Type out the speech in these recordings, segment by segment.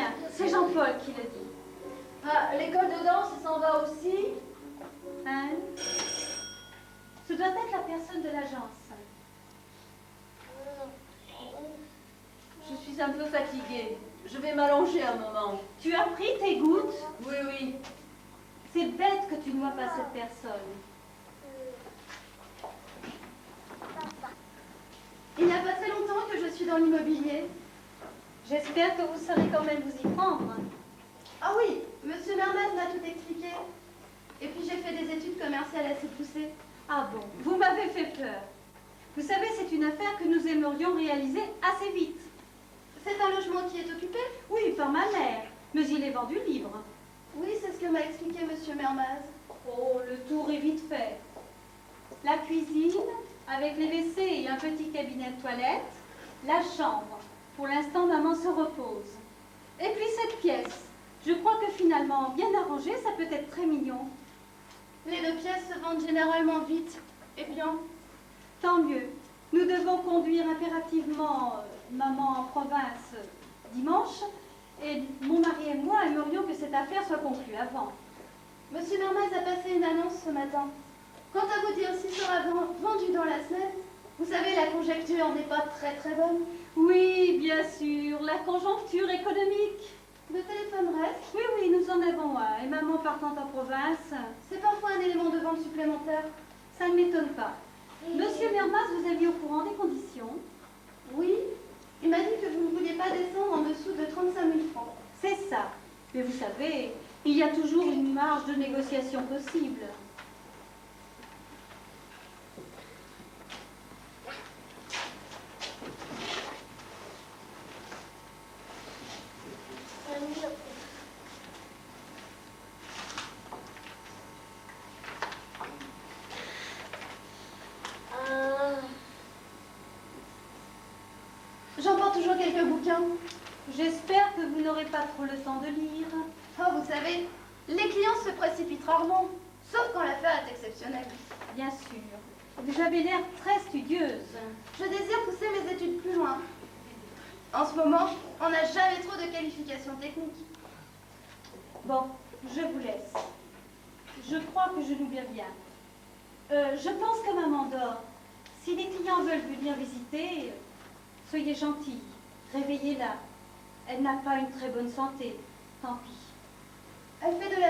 Tiens, c'est Jean-Paul qui l'a dit. Ah, l'école de danse, ça s'en va aussi? Hein? Ce doit être la personne de l'agence. Je suis un peu fatiguée. Je vais m'allonger un moment. Tu as pris tes gouttes? Oui, oui. C'est bête que tu ne vois pas cette personne. Il n'y a pas très longtemps que je suis dans l'immobilier. J'espère que vous saurez quand même vous y prendre. Ah oui, Monsieur Mermez m'a tout expliqué. Et puis j'ai fait des études commerciales assez poussées. Ah bon, vous m'avez fait peur. Vous savez, c'est une affaire que nous aimerions réaliser assez vite. C'est un logement qui est occupé? Oui, par ma mère, mais il est vendu libre. Oui, c'est ce que m'a expliqué Monsieur Mermaz. Oh, le tour est vite fait. La cuisine, avec les WC et un petit cabinet de toilette. La chambre. Pour l'instant, maman se repose. Et puis cette pièce. Je crois que finalement, bien arrangée, ça peut être très mignon. Les 2 pièces se vendent généralement vite. Eh bien, Tant mieux. Nous devons conduire impérativement maman en province dimanche. Et mon mari et moi aimerions que cette affaire soit conclue avant. Monsieur Mermaz a passé une annonce ce matin. Quant à vous dire si sera vendu dans la semaine, vous savez, la conjecture n'est pas très bonne. Oui, bien sûr, la conjoncture économique. Le téléphone reste. Oui, oui, nous en avons un. Et maman partant en province, C'est parfois un élément de vente supplémentaire. ça ne m'étonne pas. Monsieur Mermaz vous a mis au courant des conditions? Oui, il m'a dit que vous ne vouliez pas descendre en dessous de 35 000 francs. C'est ça. Mais vous savez, il y a toujours une marge de négociation possible. J'emporte toujours quelques bouquins. J'espère que vous n'aurez pas trop le temps de lire. Oh, vous savez, les clients se précipitent rarement, sauf quand l'affaire est exceptionnelle. Bien sûr. Vous avez l'air très studieuse. Je désire pousser mes études plus loin. En ce moment, on n'a jamais trop de qualifications techniques. Bon, je vous laisse. Je crois que je nous bien bien. Je pense que maman dort. Si les clients veulent venir visiter, soyez gentils, réveillez-la. Elle n'a pas une très bonne santé, tant pis. Elle fait de la...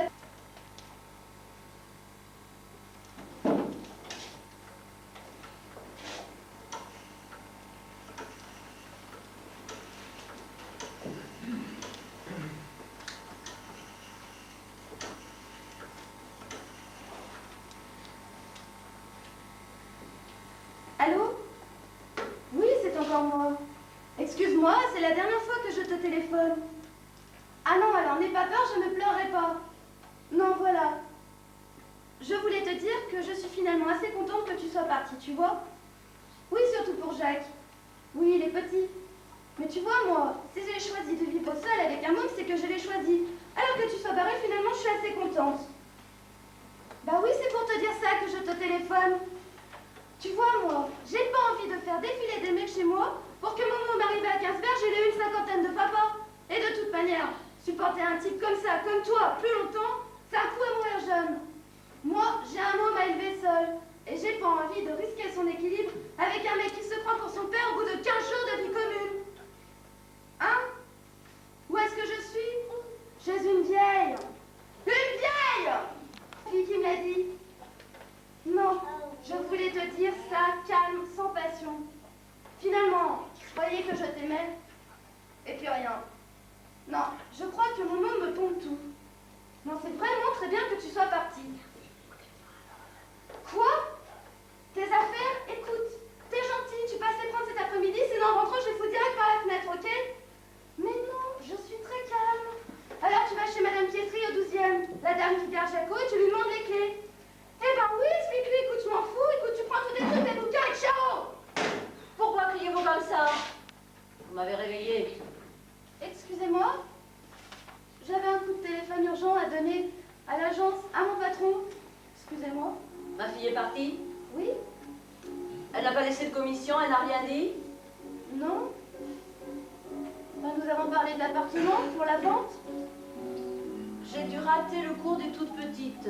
Allô? Oui, c'est encore moi. Excuse-moi, c'est la dernière fois que je te téléphone. Ah non, alors n'aie pas peur, je ne pleurerai pas. Non, voilà. Je voulais te dire que je suis finalement assez contente que tu sois partie, tu vois? Oui, surtout pour Jacques. Oui, il est petit. Mais tu vois, moi, si j'ai choisi de vivre seule avec un homme, c'est que je l'ai choisi. Alors que tu sois barrée, finalement, je suis assez contente. Bah oui, c'est pour te dire ça que je te téléphone. Tu vois, moi, j'ai pas envie de faire défiler des mecs chez moi pour que mon môme arrive à 15 berges, j'ai eu une cinquantaine de papas. Et de toute manière, supporter un type comme ça, comme toi, plus longtemps, c'est un coup à mourir jeune. Moi, j'ai un môme à élever seul. Et j'ai pas envie de risquer son équilibre avec un mec qui se prend pour son père au bout de 15 jours de vie commune. Hein? Où est-ce que je suis? Chez une vieille. Une vieille! Fille qui me l'a dit. Non, je voulais te dire ça, calme, sans passion. Finalement, je croyais que je t'aimais. Et puis rien. Non, je crois que mon homme me tombe tout. Non, c'est vraiment très bien que tu sois partie. Quoi? Tes affaires? Écoute, t'es gentil, tu passes les prendre cet après-midi, sinon en rentrant, je les fous direct par la fenêtre, ok? Mais non, je suis très calme. Alors tu vas chez Madame Pietri au 12e, la dame qui garde Jaco, et tu lui demandes les clés. Eh ben oui, explique-lui, écoute, je m'en fous, écoute, tu prends tous les trucs des bouquins et ciao! Pourquoi criez-vous comme ça? Vous m'avez réveillé. Excusez-moi, j'avais un coup de téléphone urgent à donner à l'agence, à mon patron. Excusez-moi. Ma fille est partie? Oui? Elle n'a pas laissé de commission, elle n'a rien dit? Non? Ben, nous avons parlé de l'appartement pour la vente. J'ai dû rater le cours des toutes petites.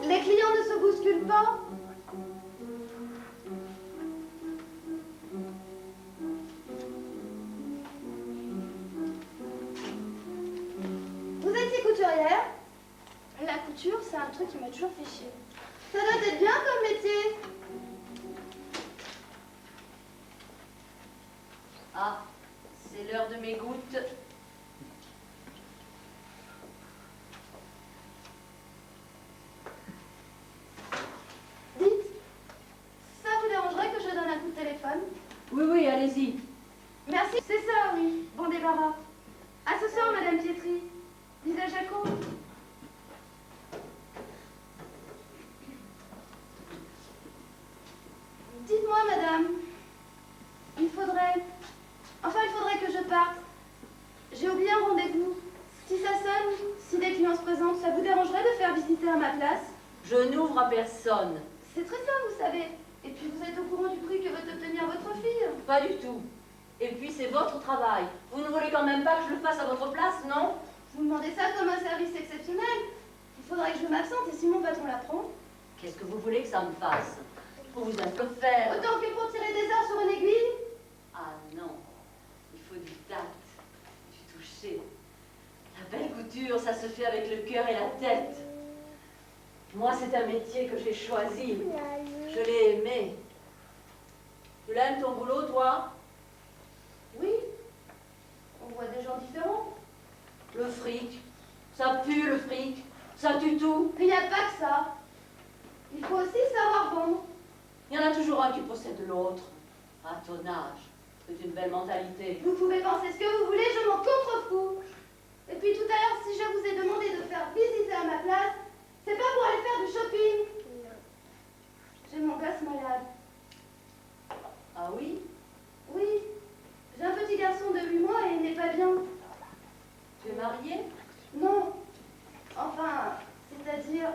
Les clients ne se bousculent pas. Vous étiez couturière? La couture, c'est un truc qui m'a toujours fait chier. Ça doit être bien comme métier. Ah, c'est l'heure de mes gouttes. Dites, ça vous dérangerait que je donne un coup de téléphone? Oui, oui, allez-y. Merci, c'est ça, oui. Bon débarras. À ce soir, Madame Pietri. Lisa Jaco. Dites-moi, madame. Il faudrait que je parte. J'ai oublié un rendez-vous. Si ça sonne, si des clients se présentent, ça vous dérangerait de faire visiter à ma place? Je n'ouvre à personne. C'est très simple, vous savez. Et puis vous êtes au courant du prix que veut obtenir votre fille. Pas du tout. Et puis c'est votre travail. Vous ne voulez quand même pas que je le fasse à votre place, non? Vous demandez ça comme un service exceptionnel. Il faudrait que je m'absente et si mon patron l'apprend. Qu'est-ce que vous voulez que ça me fasse? Pour vous un peu faire. Autant que pour tirer des heures sur une aiguille. Ah non, il faut du tact, du toucher. La belle couture, ça se fait avec le cœur et la tête. Moi, c'est un métier que j'ai choisi. Je l'ai aimé. Tu l'aimes ton boulot, toi? Oui. On voit des gens différents. Le fric, ça pue le fric, ça tue tout. Mais il n'y a pas que ça. Il faut aussi savoir vendre. Il y en a toujours un qui possède l'autre. À ton âge, c'est une belle mentalité. Vous pouvez penser ce que vous voulez, je m'en contrefous. Et puis tout à l'heure, si je vous ai demandé de faire visiter à ma place, c'est pas pour aller faire du shopping. J'ai mon gosse malade. Ah oui? Oui, j'ai un petit garçon de 8 mois et il n'est pas bien. Tu es mariée? Non. Enfin, c'est-à-dire,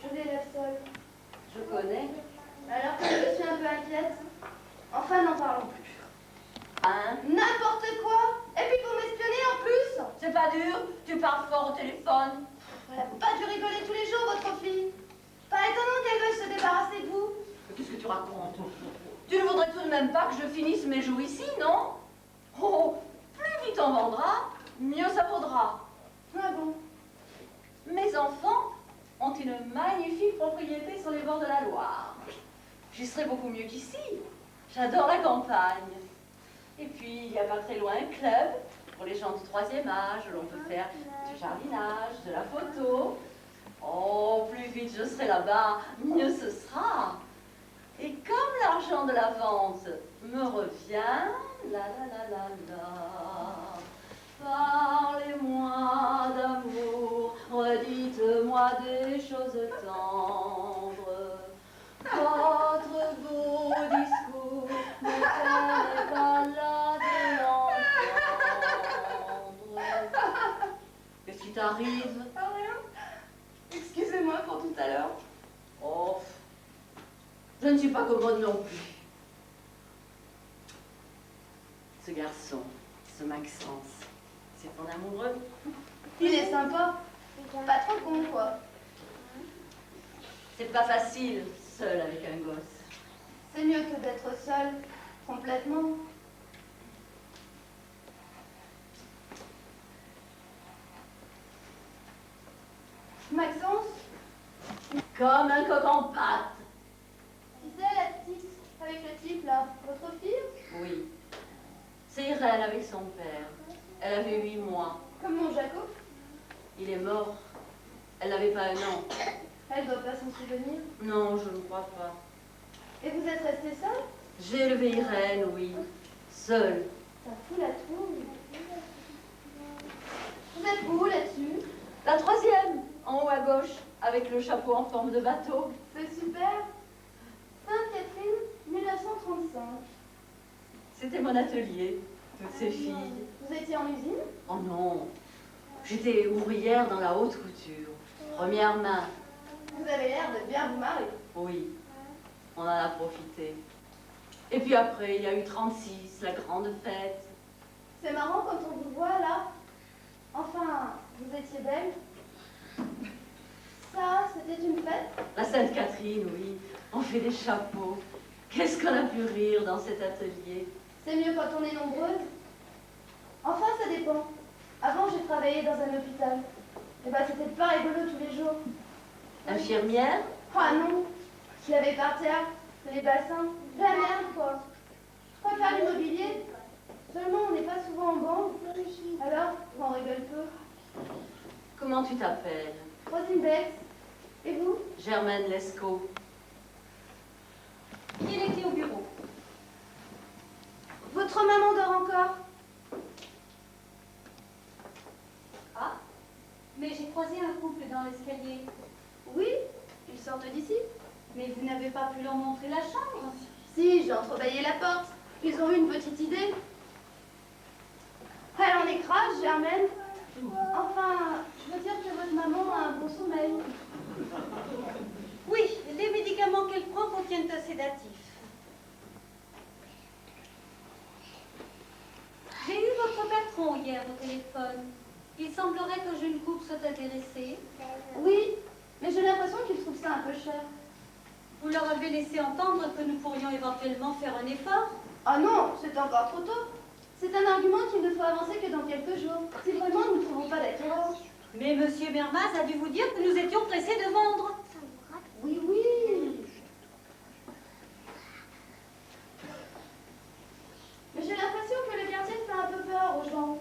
je l'élève seule. Je connais. Alors que je suis un peu inquiète. Enfin, n'en parlons plus. Hein? N'importe quoi. Et puis pour m'espionner en plus. C'est pas dur, tu parles fort au téléphone. Elle n'a pas dû rigoler tous les jours, votre fille. Pas étonnant qu'elle veuille se débarrasser de vous. Qu'est-ce que tu racontes? Tu ne voudrais tout de même pas que je finisse mes jours ici, non? Oh, plus vite on vendra, mieux ça vaudra. Ah bon? Mes enfants ont une magnifique propriété sur les bords de la Loire. J'y serai beaucoup mieux qu'ici. J'adore la campagne. Et puis, il n'y a pas très loin un club pour les gens du 3e âge où l'on peut faire du jardinage, de la photo. Oh, plus vite je serai là-bas, mieux ce sera. Et comme l'argent de la vente me revient, la la la la la, parlez-moi d'amour, redites-moi des choses tendres. Votre beau discours ne permet pas là de l'entendre. Qu'est-ce qui t'arrive? Ah, rien. Excusez-moi pour tout à l'heure. Oh, je ne suis pas commode non plus. Ce garçon, ce Maxence, c'est ton amoureux? Il est sympa. Pas trop con, quoi. C'est pas facile, seul avec un gosse. C'est mieux que d'être seule, complètement. Maxence, Comme un coq en pâte. qui c'est la petite avec le type là? Votre fille? Oui. C'est Irène avec son père. Elle avait 8 mois. Comme mon Jacob? Il est mort. Elle n'avait pas un an. Elle doit pas s'en souvenir. Non, je ne crois pas. Et vous êtes resté seule? J'ai élevé Irène, oui. Seule. Ça fout la trouille. Vous êtes où là-dessus? La 3e. en haut à gauche, avec le chapeau en forme de bateau. C'est super. Sainte-Catherine, 1935. C'était mon atelier, toutes ces filles. Vous étiez en usine? Oh non, j'étais ouvrière dans la haute couture, première main. Vous avez l'air de bien vous marrer. Oui, on en a profité. Et puis après, il y a eu 36, la grande fête. C'est marrant quand on vous voit là. Enfin, vous étiez belle. Ça, c'était une fête? La Sainte-Catherine, oui, on fait des chapeaux. Qu'est-ce qu'on a pu rire dans cet atelier? C'est mieux quand on est nombreuse. Enfin, ça dépend. Avant, j'ai travaillé dans un hôpital. Et bah, c'était pas rigolo tous les jours. Infirmière? Ah non, je l'avais par terre, les bassins, la merde quoi. Je préfère l'immobilier. Seulement, on n'est pas souvent en bande. Alors, on rigole peu. Comment tu t'appelles? Rosine Bex. Et vous? Germaine Lescaut. Qui est les clés au bureau? Votre maman dort encore? Ah, mais j'ai croisé un couple dans l'escalier. Oui, ils sortent d'ici. Mais vous n'avez pas pu leur montrer la chambre? Si, j'ai entrebâillé la porte. Ils ont eu une petite idée. Elle en écrase, Germaine. Enfin, je veux dire que votre maman a un bon sommeil. Oui, les médicaments qu'elle prend contiennent un sédatif. J'ai eu votre patron hier au téléphone. Il semblerait que Jeune Coupe soit intéressée. Oui, mais j'ai l'impression qu'ils trouvent ça un peu cher. Vous leur avez laissé entendre que nous pourrions éventuellement faire un effort? Ah non, c'est encore trop tôt. C'est un argument qu'il ne faut avancer que dans quelques jours, si vraiment nous ne trouvons pas d'acquéreur. Mais Monsieur Mermaz a dû vous dire que nous étions pressés de vendre. Oui, oui. Mais j'ai l'impression que le quartier fait un peu peur aux gens.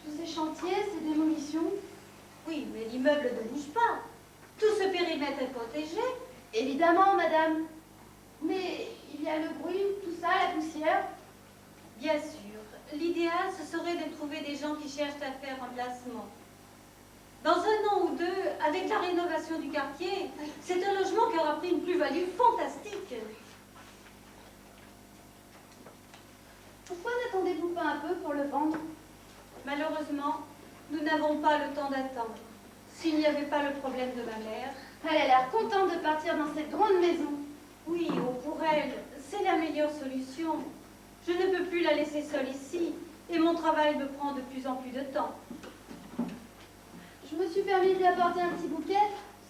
Tous ces chantiers, ces démolitions. Oui, mais l'immeuble ne bouge pas. Tout ce périmètre est protégé. Évidemment, madame. Mais il y a le bruit, tout ça, la poussière. Bien sûr. L'idéal, ce serait de trouver des gens qui cherchent à faire un placement. Dans un an ou deux, avec la rénovation du quartier, c'est un logement qui aura pris une plus-value fantastique. Pourquoi n'attendez-vous pas un peu pour le vendre? Malheureusement, nous n'avons pas le temps d'attendre. S'il n'y avait pas le problème de ma mère... Elle a l'air contente de partir dans cette grande maison. Oui, oh, pour elle, c'est la meilleure solution. Je ne peux plus la laisser seule ici, et mon travail me prend de plus en plus de temps. Je me suis permis d'y apporter un petit bouquet.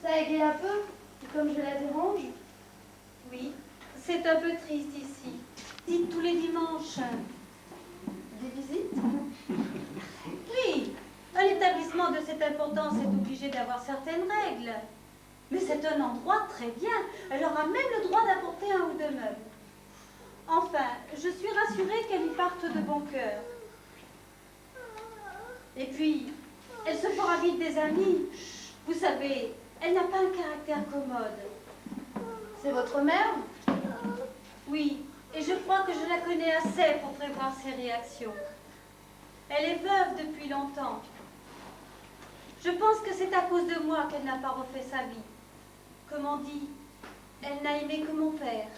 Ça égaye un peu, comme je la dérange. Oui, c'est un peu triste ici. Dites tous les dimanches. Des visites? Oui, un établissement de cette importance est obligé d'avoir certaines règles. Mais c'est un endroit très bien. Elle aura même le droit d'apporter un ou deux meubles. Enfin, je suis rassurée qu'elle y parte de bon cœur. Et puis, elle se fera vite des amis. Vous savez, elle n'a pas un caractère commode. C'est votre mère? Oui, et je crois que je la connais assez pour prévoir ses réactions. Elle est veuve depuis longtemps. Je pense que c'est à cause de moi qu'elle n'a pas refait sa vie. Comme on dit, elle n'a aimé que mon père.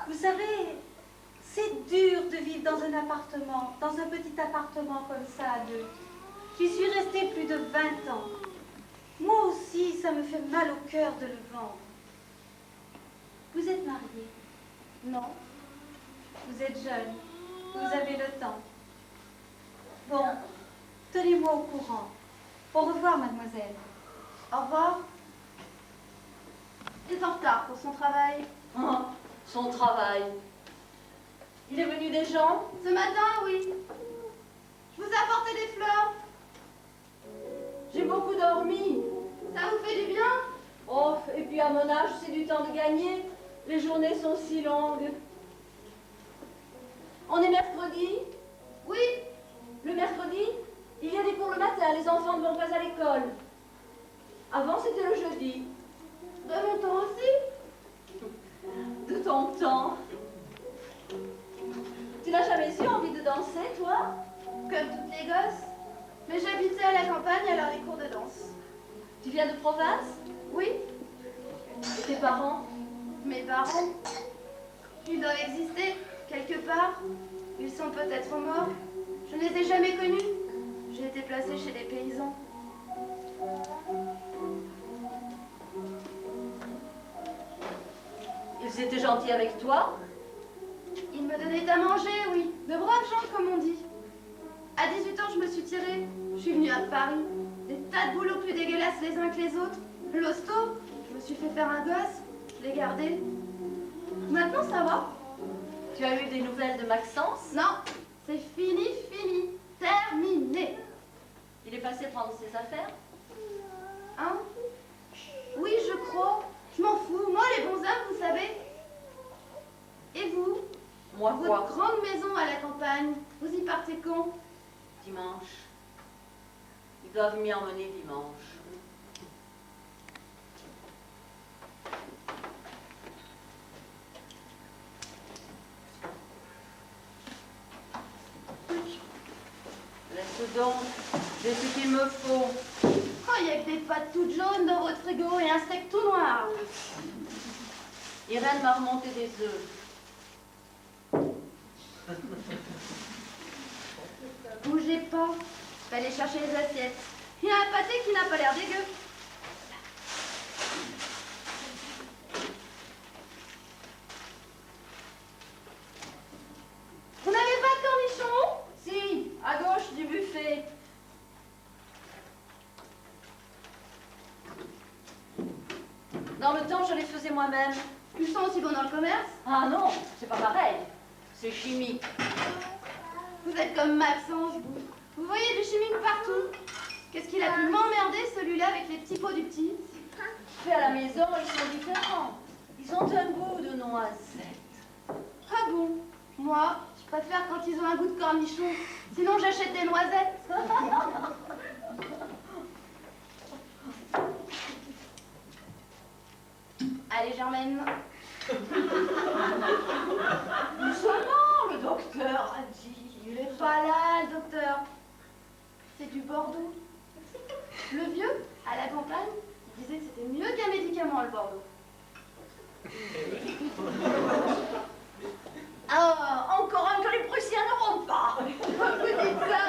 Vous savez, c'est dur de vivre dans un appartement, dans un petit appartement comme ça à deux. J'y suis restée plus de 20 ans. Moi aussi, ça me fait mal au cœur de le vendre. Vous êtes mariée? Non. Vous êtes jeune. Vous avez le temps. Bon, tenez-moi au courant. Au revoir, mademoiselle. Au revoir. Il est en retard pour son travail. Oh, son travail. Il est venu des gens? Ce matin, oui. Je vous ai apporté des fleurs. J'ai beaucoup dormi. Ça vous fait du bien? Oh, et puis à mon âge, c'est du temps de gagner. Les journées sont si longues. On est mercredi? Oui. Le mercredi, il y a des cours le matin, les enfants ne vont pas à l'école. Avant, c'était le jeudi. De mon temps aussi? De ton temps. Tu n'as jamais eu envie de danser, toi? Comme toutes les gosses. Mais j'habitais à la campagne, alors les cours de danse. Tu viens de province? Oui, Et tes parents? mes parents. Ils doivent exister, quelque part. Ils sont peut-être morts. Je ne les ai jamais connus. J'ai été placée chez des paysans. Ils étaient gentils avec toi? Ils me donnaient à manger, oui. De braves gens, comme on dit. À 18 ans, je me suis tirée. Je suis venue à Paris. Des tas de boulots plus dégueulasses les uns que les autres. L'hosto, je me suis fait faire un gosse. Je l'ai gardé. Maintenant, ça va. Tu as eu des nouvelles de Maxence? Non, c'est fini, fini. Terminé. Il est passé prendre ses affaires? Hein? Oui, je crois. Je m'en fous. Moi, les bons hommes, vous savez. Et vous? Moi quoi? Votre grande maison à la campagne. Vous y partez quand? Dimanche. Ils doivent m'y emmener dimanche. Laisse donc, j'ai ce qu'il me faut. Oh, il y a que des pâtes toutes jaunes dans votre frigo et un steak tout noir. Irène m'a remonté des œufs. Bougez pas. Je vais aller chercher les assiettes. Il y a un pâté qui n'a pas l'air dégueu. Vous n'avez pas de cornichons? Si, à gauche du buffet. Dans le temps, je les faisais moi-même. Ils sont aussi bons dans le commerce. Ah non, c'est pas pareil. C'est chimique. Vous êtes comme Maxence, vous. Vous voyez du chimique partout. Qu'est-ce qu'il a pu m'emmerder, celui-là, avec les petits pots du petit? Fait à la maison, ils sont différents. Ils ont un goût de noisette. Ah bon? Moi, je préfère quand ils ont un goût de cornichon. Sinon, j'achète des noisettes. Allez, Germaine. Seulement, le docteur a dit. Il est pas là, le docteur. C'est du Bordeaux. Le vieux, à la campagne, il disait que c'était mieux qu'un médicament, le Bordeaux. Ah, encore un que les Prussiens n'auront pas. Vous dites ça?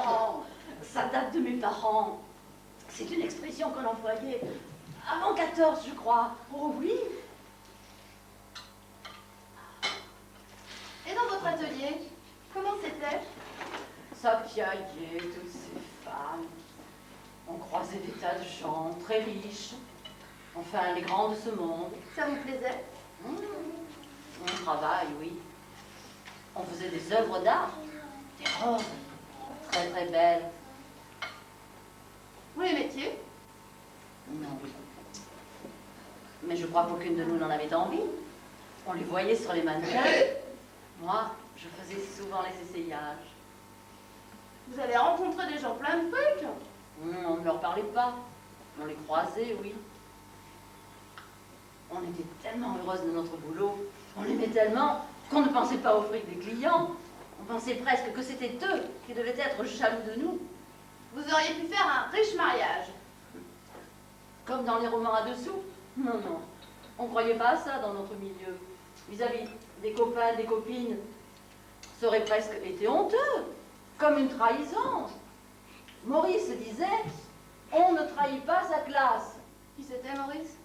Oh, ça date de mes parents. C'est une expression qu'on employait avant 14, je crois. Oh oui. Et dans votre atelier, comment c'était? Ça piaillait, toutes ces femmes. On croisait des tas de gens très riches. Enfin, les grands de ce monde. Ça vous plaisait? On travaille, oui. On faisait des œuvres d'art. Des roses. Très, très belles. Vous les mettiez? Non. Mais je crois qu'aucune de nous n'en avait envie. On les voyait sur les mannequins. Moi, je faisais souvent les essayages. Vous avez rencontré des gens plein de trucs? On ne leur parlait pas. On les croisait, oui. On était tellement heureuses de notre boulot. On l'aimait tellement qu'on ne pensait pas au fric des clients. On pensait presque que c'était eux qui devaient être jaloux de nous. Vous auriez pu faire un riche mariage. Comme dans les romans à dessous. Non, non. On ne croyait pas à ça dans notre milieu. Vis-à-vis des copains, des copines, ça aurait presque été honteux. Comme une trahison. Maurice disait, on ne trahit pas sa classe. Qui c'était, Maurice?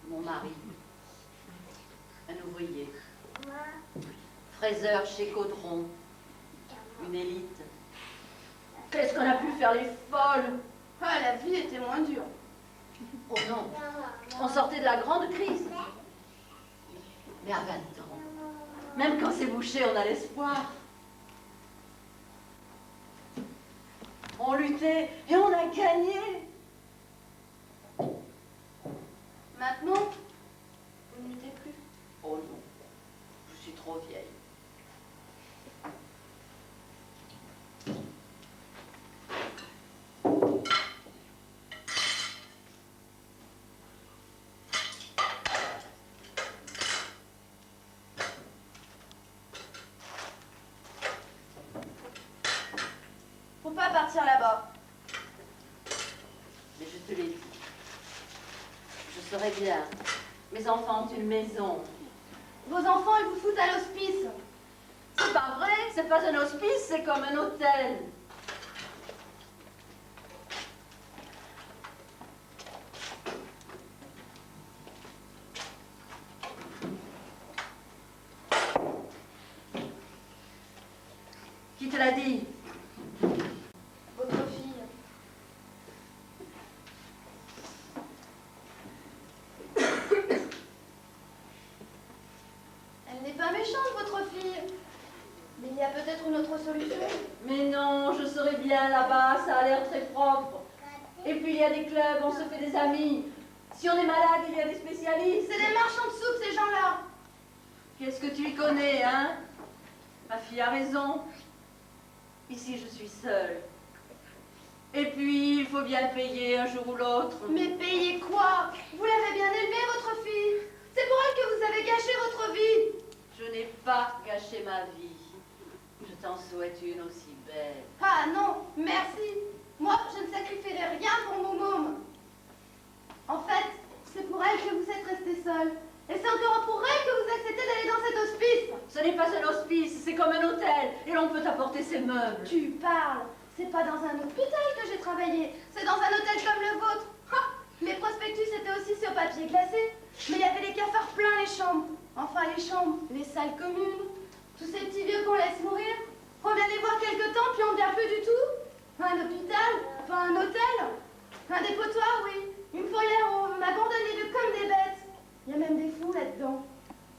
Mon mari, un ouvrier, fraiseur chez Caudron, une élite. Qu'est-ce qu'on a pu faire les folles? Ah, la vie était moins dure. Oh non, on sortait de la grande crise. Mais à 20 ans, même quand c'est bouché, on a l'espoir. On luttait et on a gagné. Maintenant, vous ne luttez plus. Oh non, je suis trop vieille. partir là-bas. Mais je te l'ai dit. Je serai bien. Mes enfants ont une maison. Vos enfants, ils vous foutent à l'hospice. C'est pas vrai, c'est pas un hospice, c'est comme un hôtel. Qui te l'a dit? Votre fille. Elle n'est pas méchante, votre fille. Mais il y a peut-être une autre solution. Mais non, je serai bien là-bas, ça a l'air très propre. Et puis il y a des clubs, on se fait des amis. Si on est malade, il y a des spécialistes. C'est des marchands de soupe, ces gens-là. Qu'est-ce que tu y connais, hein? Ma fille a raison. Ici, je suis seule. Et puis, il faut bien payer un jour ou l'autre. Mais payez quoi? Vous l'avez bien élevée, votre fille. C'est pour elle que vous avez gâché votre vie. Je n'ai pas gâché ma vie. Je t'en souhaite une aussi belle. Ah non, merci. Moi, je ne sacrifierai rien pour Moumoum. En fait, c'est pour elle que vous êtes restée seule. Et c'est encore pour elle que vous acceptez d'aller dans cet hospice. Ce n'est pas un hospice, c'est comme un hôtel. Et l'on peut apporter ses meubles. Tu parles. C'est pas dans un hôpital que j'ai travaillé. C'est dans un hôtel comme le vôtre. Ha, les prospectus étaient aussi sur papier glacé. Mais il y avait les cafards pleins les chambres. Enfin, les chambres, les salles communes. Tous ces petits vieux qu'on laisse mourir. On vient les voir quelque temps, puis on ne vient plus du tout. Un hôpital, enfin un hôtel. Un dépotoir, oui. Une fourrière où on abandonne les vieux comme des bêtes. Il y a même des fous là-dedans.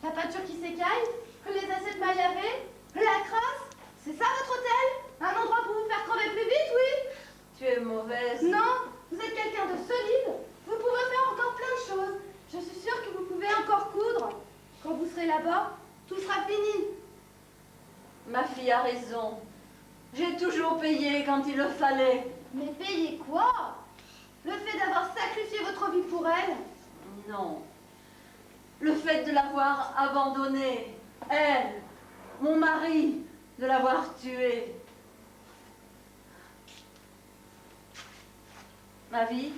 La peinture qui s'écaille, les assiettes mal lavées, la crasse. C'est ça votre hôtel? Un endroit pour vous faire crever plus vite, oui? Tu es mauvaise. Non, vous êtes quelqu'un de solide. Vous pouvez faire encore plein de choses. Je suis sûre que vous pouvez encore coudre. Quand vous serez là-bas, tout sera fini. Ma fille a raison. J'ai toujours payé quand il le fallait. Mais payez quoi? Le fait d'avoir sacrifié votre vie pour elle? Non. Le fait de l'avoir abandonnée, elle, mon mari, de l'avoir tuée. Ma vie,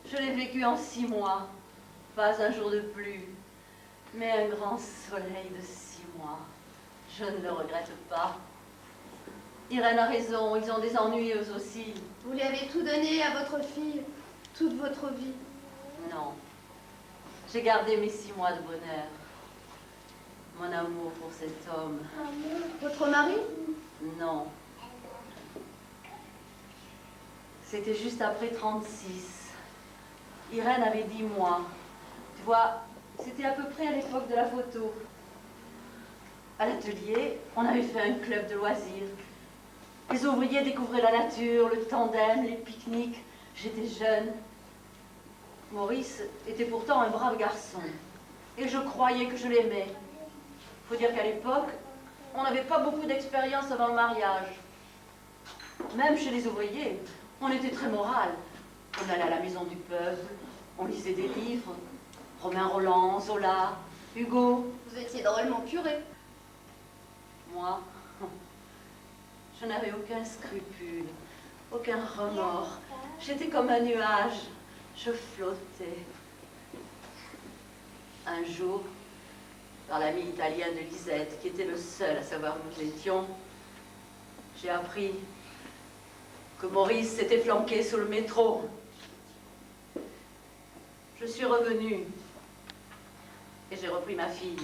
je l'ai vécue en 6 mois. Pas un jour de plus, mais un grand soleil de 6 mois. Je ne le regrette pas. Irène a raison, ils ont des ennuis eux aussi. Vous lui avez tout donné à votre fille, toute votre vie. Non. J'ai gardé mes 6 mois de bonheur. Mon amour pour cet homme. Votre mari? Non. C'était juste après 36. Irène avait 10 mois. Tu vois, c'était à peu près à l'époque de la photo. À l'atelier, on avait fait un club de loisirs. Les ouvriers découvraient la nature, le tandem, les pique-niques. J'étais jeune. Maurice était pourtant un brave garçon. Et je croyais que je l'aimais. Faut dire qu'à l'époque, on n'avait pas beaucoup d'expérience avant le mariage. Même chez les ouvriers, on était très moral. On allait à la maison du peuple, on lisait des livres. Romain Roland, Zola, Hugo. Vous étiez drôlement curé. Moi, je n'avais aucun scrupule, aucun remords. J'étais comme un nuage, je flottais. Un jour, par l'ami italien de Lisette, qui était le seul à savoir où nous étions, j'ai appris que Maurice s'était flanqué sous le métro. Je suis revenue et j'ai repris ma fille.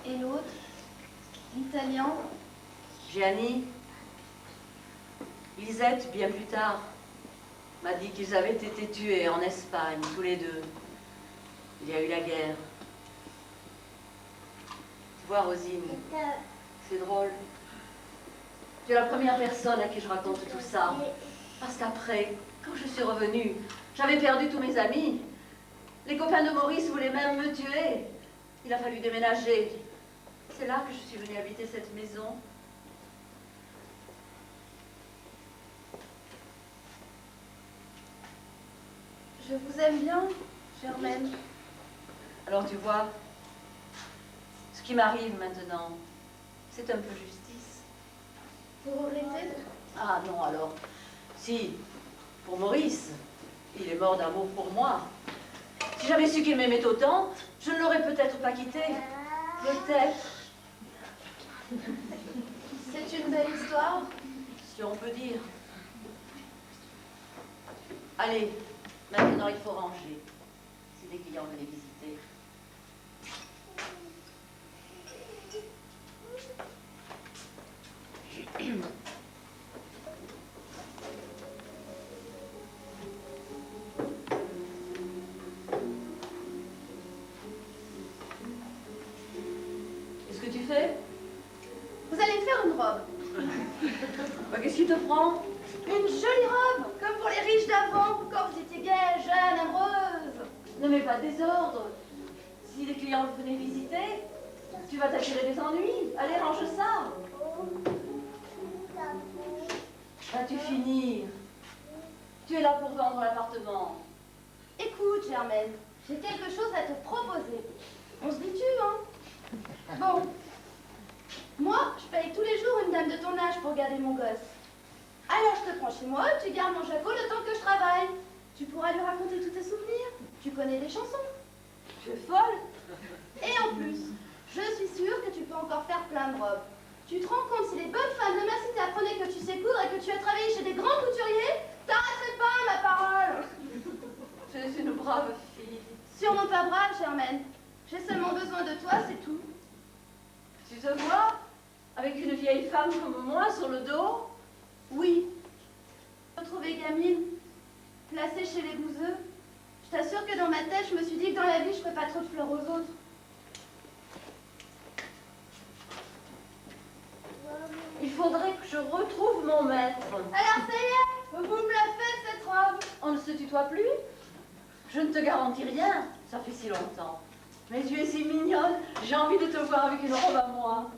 Et l'autre? L'italien? Gianni, Lisette, bien plus tard, m'a dit qu'ils avaient été tués en Espagne, tous les deux. Il y a eu la guerre. Tu vois, Rosine, c'est drôle. Tu es la première personne à qui je raconte tout ça. Parce qu'après, quand je suis revenue, j'avais perdu tous mes amis. Les copains de Maurice voulaient même me tuer. Il a fallu déménager. C'est là que je suis venue habiter cette maison. Je vous aime bien, Germaine. Alors tu vois, ce qui m'arrive maintenant, c'est un peu justice. Vous regrettez? Ah non, alors, si, pour Maurice, il est mort d'amour pour moi. Si j'avais su qu'il m'aimait autant, je ne l'aurais peut-être pas quitté. Peut-être, C'est une belle histoire. si on peut dire. Allez, maintenant il faut ranger. Si des clients venaient visiter. Qu'est-ce que tu fais? Vous allez me faire une robe. Bah, qu'est-ce qui te prend? Une jolie robe, comme pour les riches d'avant, quand vous étiez gaie, jeune, amoureuse. Ne mets pas de désordre. Si les clients venaient visiter, tu vas t'attirer des ennuis. Allez, range ça. Vas-tu finir? Tu es là pour vendre l'appartement. Écoute, Germaine, j'ai quelque chose à te proposer. On se dit tu, hein? Bon. Moi, je paye tous les jours une dame de ton âge pour garder mon gosse. Alors je te prends chez moi, tu gardes mon Jaco le temps que je travaille. Tu pourras lui raconter tous tes souvenirs. Tu connais les chansons. Tu es folle? Et en plus, je suis sûre que tu peux encore faire plein de robes. Tu te rends compte si les bonnes femmes de ma cité apprenaient que tu sais coudre et que tu as travaillé chez des grands couturiers? T'arrêterais pas, ma parole! Tu es une brave fille. Sûrement pas brave, Germaine. J'ai seulement besoin de toi, c'est tout. Tu te vois avec une vieille femme comme moi sur le dos? Oui. Retrouvée gamine, placée chez les bouseux. Je t'assure que dans ma tête, je me suis dit que dans la vie, je ferais pas trop de fleurs aux autres. Il faudrait que je retrouve mon maître. Alors ça y est, vous me la faites cette robe. On ne se tutoie plus? Je ne te garantis rien, ça fait si longtemps. Mais tu es si mignonne, j'ai envie de te voir avec une robe à moi.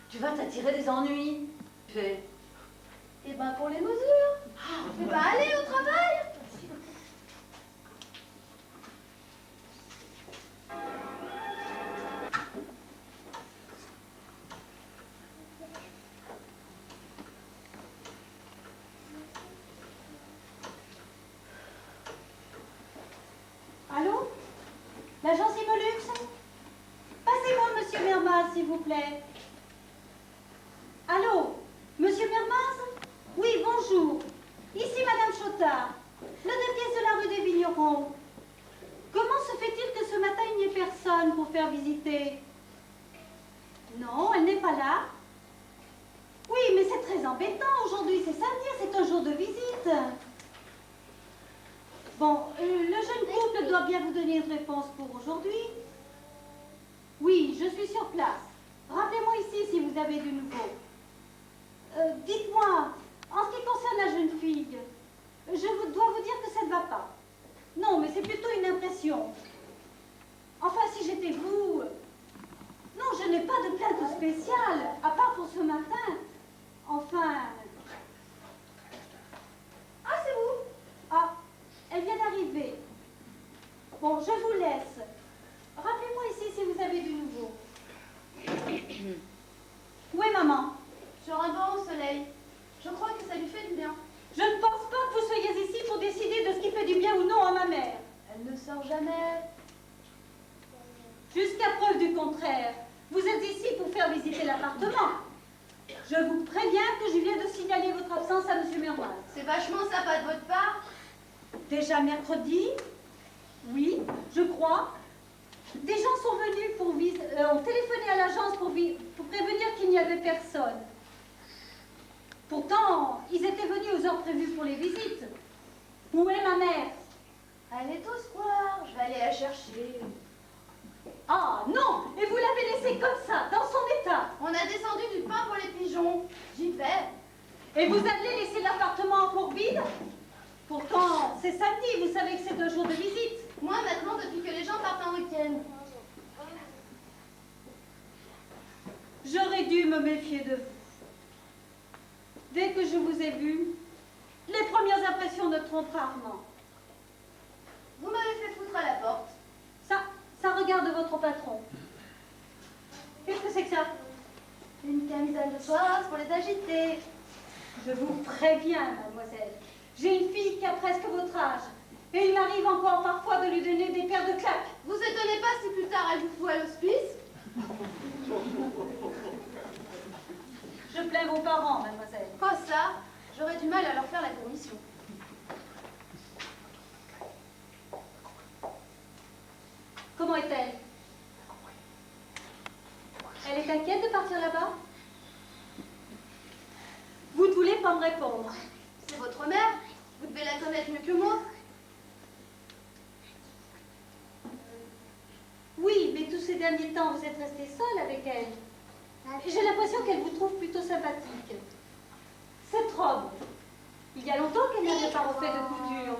Tu vas t'attirer des ennuis. Fais. Et ben pour les mesures. Et ben allez au travail. Allô? L'agence Imolux? Passez-moi Monsieur Mermaz, s'il vous plaît. Allô? Monsieur Mermaz? Oui, bonjour. Ici Madame Chotard, le pièce de la rue des Vignerons. Comment se fait-il que ce matin il n'y ait personne pour faire visiter? Non, elle n'est pas là. Oui, mais c'est très embêtant. Aujourd'hui, c'est samedi, c'est un jour de visite. Bon, le jeune couple doit bien vous donner une réponse pour aujourd'hui. Oui, je suis sur place. Rappelez-moi ici si vous avez du nouveau. Dites-moi, en ce qui concerne la jeune fille, dois vous dire que ça ne va pas. Non, mais c'est plutôt une impression. Enfin, si j'étais vous... Non, je n'ai pas de plainte spéciale, à part pour ce matin. Enfin... Ah, c'est vous? Ah, elle vient d'arriver. Bon, je vous laisse. Rappelez-moi ici si vous avez du nouveau. Où est maman? Sur un banc au soleil. Je crois que ça lui fait du bien. Je ne pense pas que vous soyez ici pour décider de ce qui fait du bien ou non à ma mère. Elle ne sort jamais. Jusqu'à preuve du contraire, vous êtes ici pour faire visiter l'appartement. Je vous préviens que je viens de signaler votre absence à M. Mermaz. C'est vachement sympa de votre part. Déjà mercredi? Oui, je crois. Des gens sont venus ont téléphoné à l'agence pour prévenir qu'il n'y avait personne. Pourtant, ils étaient venus aux heures prévues pour les visites. Où est ma mère? Elle est au square. Je vais aller la chercher. Ah non! Et vous l'avez laissée comme ça, dans son état. On a descendu du pain pour les pigeons. J'y vais. Et vous allez laisser l'appartement encore vide? Pourtant, c'est samedi, vous savez que c'est 2 jours de visite. Moi, maintenant, depuis que les gens partent en week-end. J'aurais dû me méfier de vous. Dès que je vous ai vu, premières impressions ne trompent rarement. Vous m'avez fait foutre à la porte. Ça regarde votre patron. Qu'est-ce que c'est que ça? Une camisole de soie pour les agiter. Je vous préviens, mademoiselle. J'ai une fille qui a presque votre âge. Et il m'arrive encore parfois de lui donner des paires de claques. Vous étonnez pas si plus tard elle vous fout à l'hospice? Je plains vos parents, mademoiselle. Oh ça, j'aurais du mal à leur faire la commission. Comment est-elle? Elle est inquiète de partir là-bas? Vous ne voulez pas me répondre. C'est votre mère. Vous devez la connaître mieux que moi. Oui, mais tous ces derniers temps, vous êtes resté seule avec elle. Et j'ai l'impression qu'elle vous trouve plutôt sympathique. Cette robe, il y a longtemps qu'elle n'avait pas refait de couture.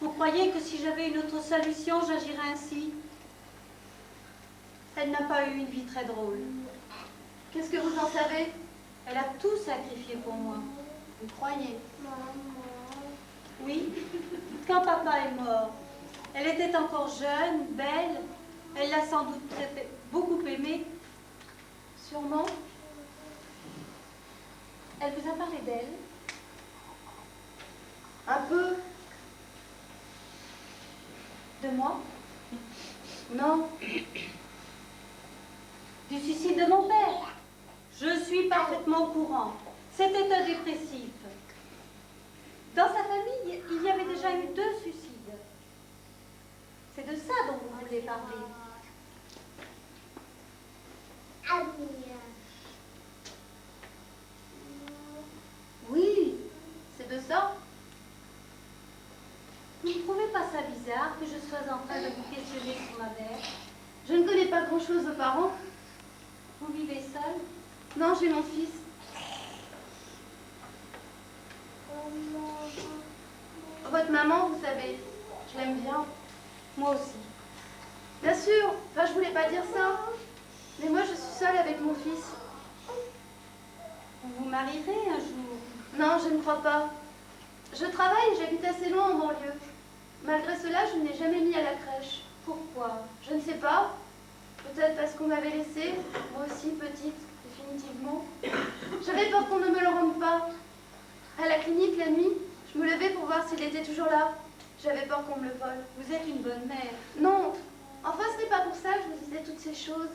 Vous croyez que si j'avais une autre solution, j'agirais ainsi? Elle n'a pas eu une vie très drôle. Qu'est-ce que vous en savez? Elle a tout sacrifié pour moi. Vous croyez? Oui, quand papa est mort, elle était encore jeune, belle. Elle l'a sans doute beaucoup aimée. Sûrement. Elle vous a parlé d'elle? Un peu. De moi? Non. Du suicide de mon père? Je suis parfaitement au courant. C'était un dépressif. Dans sa famille, il y avait déjà eu 2 suicides. C'est de ça dont vous voulez parler. Oui, c'est de ça. Vous ne trouvez pas ça bizarre que je sois en train de vous questionner sur ma mère? Je ne connais pas grand-chose aux parents. Vous vivez seul? Non, j'ai mon fils. Votre maman, vous savez, je l'aime bien. Moi aussi. Bien sûr, enfin je voulais pas dire ça. Mais moi je suis seule avec mon fils. Vous vous marierez un jour? Non, je ne crois pas. Je travaille et j'habite assez loin en banlieue. Malgré cela, je ne l'ai jamais mis à la crèche. Pourquoi? Je ne sais pas. Peut-être parce qu'on m'avait laissée, moi aussi petite, définitivement. J'avais peur qu'on ne me le rende pas. À la clinique, la nuit, je me levais pour voir s'il était toujours là. J'avais peur qu'on me le vole. Vous êtes une bonne mère. Non, enfin ce n'est pas pour ça que je vous disais toutes ces choses.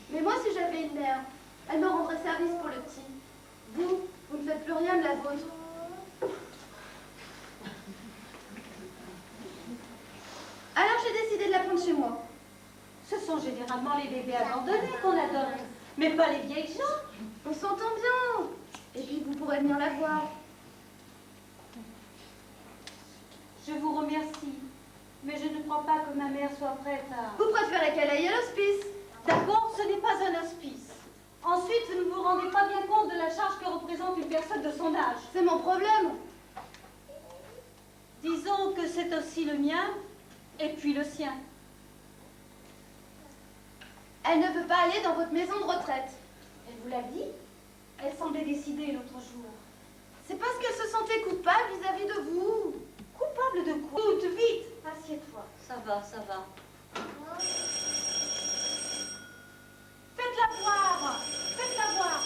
Mais moi, si j'avais une mère, elle me rendrait service pour le petit. Vous ne faites plus rien de la vôtre. Alors j'ai décidé de la prendre chez moi. Ce sont généralement les bébés abandonnés qu'on adopte, mais pas les vieilles gens. On s'entend bien. Et puis vous pourrez venir la voir. Je vous remercie, mais je ne crois pas que ma mère soit prête à... Vous préférez qu'elle aille à l'hospice? D'accord, ce n'est pas un hospice. Ensuite, vous ne vous rendez pas bien compte de la charge que représente une personne de son âge. C'est mon problème. Disons que c'est aussi le mien, et puis le sien. Elle ne veut pas aller dans votre maison de retraite. Elle vous l'a dit? Elle semblait décidée l'autre jour. C'est parce qu'elle se sentait coupable vis-à-vis de vous. Coupable de quoi? Toute vite, assieds-toi. Ça va, ça va. Faites-la voir! Faites-la voir!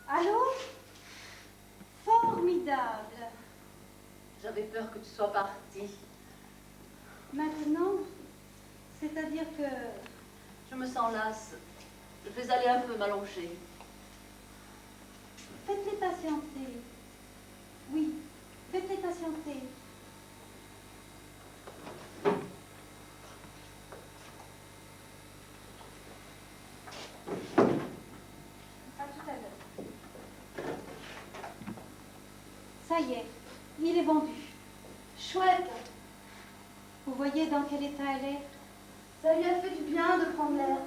Allô? Formidable. J'avais peur que tu sois partie. Maintenant, c'est-à-dire que... Je me sens lasse. Je vais aller un peu m'allonger. Faites-les patienter. Oui, faites-les patienter. À tout à l'heure. Ça y est, il est vendu. Chouette. Vous voyez dans quel état elle est? Ça lui a fait du bien de prendre l'air.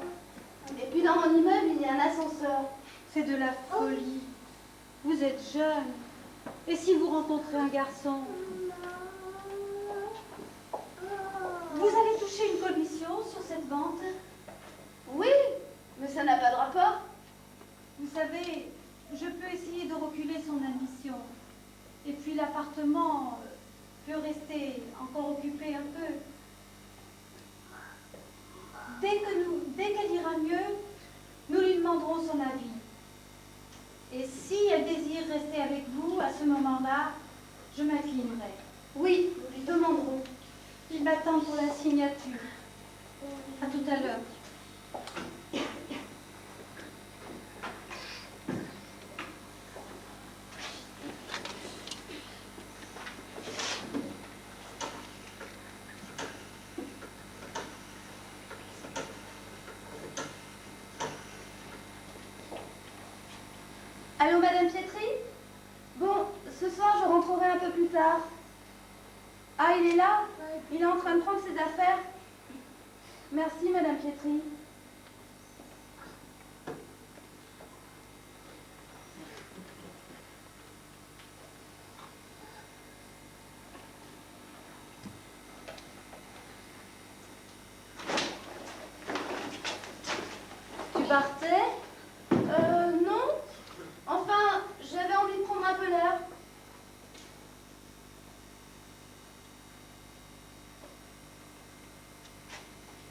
Et puis dans mon immeuble, il y a un ascenseur. C'est de la folie. Vous êtes jeune. Et si vous rencontrez un garçon? Vous allez toucher une commission sur cette vente? Oui, mais ça n'a pas de rapport. Vous savez, je peux essayer de reculer son admission. Et puis l'appartement peut rester encore occupé un peu. Dès qu'elle ira mieux, nous lui demanderons son avis. Et si elle désire rester avec vous, à ce moment-là, je m'inclinerai. Oui, nous lui demanderons. Il m'attend pour la signature. À tout à l'heure. Allô, Madame Pietri? Bon, ce soir, je rentrerai un peu plus tard. Ah, il est là? Il est en train de prendre ses affaires. Merci, Madame Pietri. Tu partais? Non. Enfin, j'avais envie de prendre un peu l'air.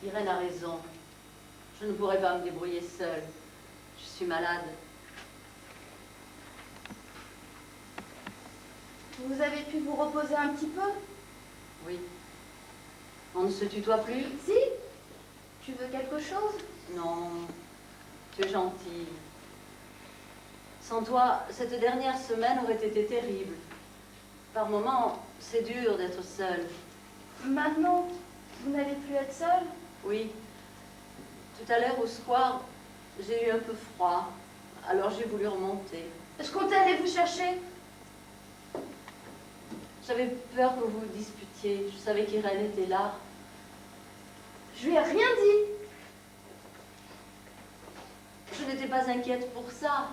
Irène a raison. Je ne pourrais pas me débrouiller seule. Je suis malade. Vous avez pu vous reposer un petit peu? Oui. On ne se tutoie plus? Si? Tu veux quelque chose? Non. Tu es gentille. Sans toi, cette dernière semaine aurait été terrible. Par moments, c'est dur d'être seule. Maintenant, vous n'allez plus être seule? Oui. Tout à l'heure au square, j'ai eu un peu froid. Alors j'ai voulu remonter. Je comptais aller vous chercher. J'avais peur que vous vous disputiez. Je savais qu'Irène était là. Je lui ai rien dit. Je n'étais pas inquiète pour ça.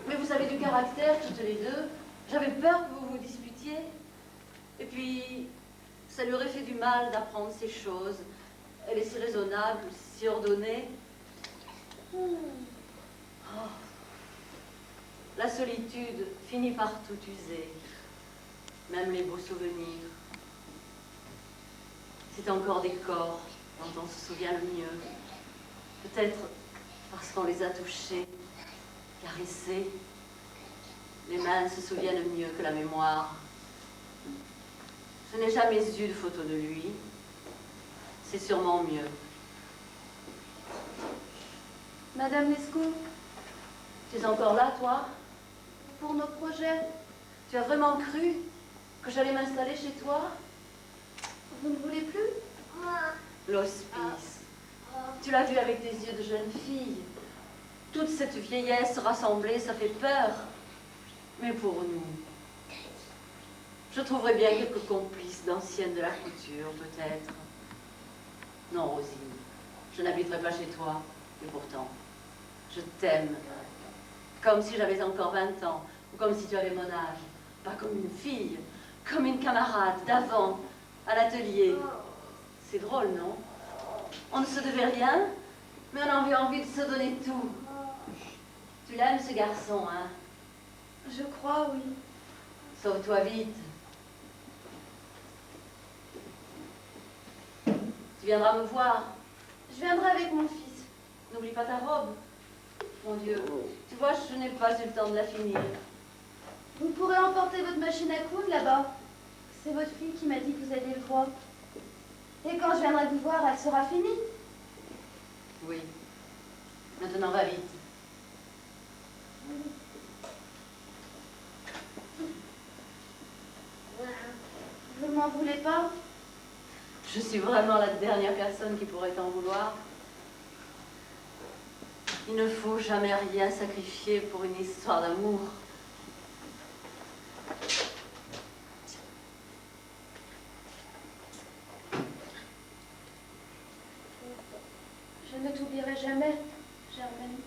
Mais vous avez du caractère, toutes les deux. J'avais peur que vous vous disputiez. Et puis, ça lui aurait fait du mal d'apprendre ces choses. Elle est si raisonnable, si ordonnée. Oh. La solitude finit par tout user. Même les beaux souvenirs. C'est encore des corps dont on se souvient le mieux. Peut-être parce qu'on les a touchés, caressés. Les mains se souviennent mieux que la mémoire. Je n'ai jamais eu de photo de lui. C'est sûrement mieux. Madame Lescaut, Tu es encore là, toi? pour nos projets, Tu as vraiment cru que j'allais m'installer chez toi? vous ne voulez plus? L'hospice. Tu l'as vu avec tes yeux de jeune fille. Toute cette vieillesse rassemblée, ça fait peur. Mais pour nous, je trouverais bien quelques complices d'anciennes de la couture, peut-être. Non, Rosine, je n'habiterai pas chez toi. Et pourtant, je t'aime. Comme si j'avais encore 20 ans, ou comme si tu avais mon âge. Pas comme une fille, comme une camarade d'avant, à l'atelier. C'est drôle, non? On ne se devait rien, mais on avait envie de se donner tout. Tu l'aimes, ce garçon, hein? Je crois, oui. Sauve-toi vite. Tu viendras me voir. Je viendrai avec mon fils. N'oublie pas ta robe. Mon Dieu, tu vois, je n'ai pas eu le temps de la finir. Vous pourrez emporter votre machine à coudre là-bas. C'est votre fille qui m'a dit que vous alliez le voir. Et quand je viendrai vous voir, elle sera finie. Oui. Maintenant, va vite. Vous ne m'en voulez pas? Je suis vraiment la dernière personne qui pourrait t'en vouloir. Il ne faut jamais rien sacrifier pour une histoire d'amour. Je ne t'oublierai jamais, Germaine.